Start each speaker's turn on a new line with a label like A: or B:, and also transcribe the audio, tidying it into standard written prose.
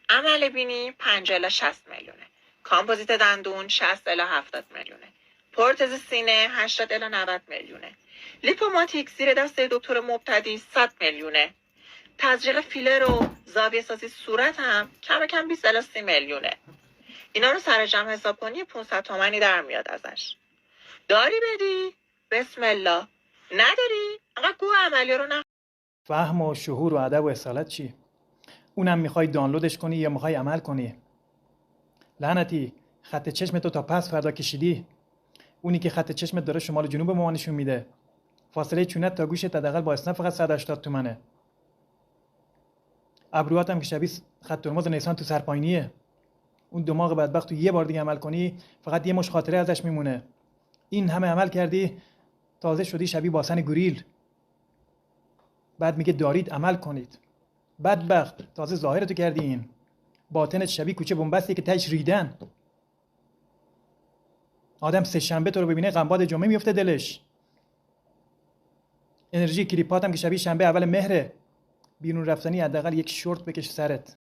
A: عمل بینی 5 الی 60 میلیونه. کامپوزیت دندون 60 الی 70 میلیونه. پروتز سینه 80 الی 90 میلیونه. لیپوماتیک زیر دست دکتر مبتدی 100 میلیونه. تزریق فیلر و زاویه سازی صورت هم کم کم 20 الی 30 میلیونه. اینا رو سر جمع حساب کنی 500 تومانی در میاد ازش. داری بدی؟ بسم الله. نداری؟ انقدر گو عملی رو
B: فهم و شعور و ادب و اصالت چی؟ اونم میخوای دانلودش کنی یا میخوای عمل کنی؟ لعنتی، خط چشمتو تا پس فردا کشیدی. اونی که خط چشمت داره شمال و جنوب به ما نشون میده. فاصله چونت تا گوشت حداقل با اسنپ فقط 180 تومنه. ابروهات هم که شبیه خط ترمز نیسان تو سرپاینیه. اون دماغ بدبخت تو یه بار دیگه عمل کنی فقط یه مش خاطره ازش میمونه. این همه عمل کردی تازه شدی شبیه باسن گوریل. بعد میگه دارید عمل کنید. بدبخت تازه ظاهرتو کردی این. باطنت شبیه کوچه بنبستی که تهش ریدن. آدم سه شنبه تو رو ببینه غمباد جمعه میفته دلش. انرژی کلیپات هم که شبیه شنبه اول مهره. بیرون رفتنی حداقل یک شورت بکش سرت.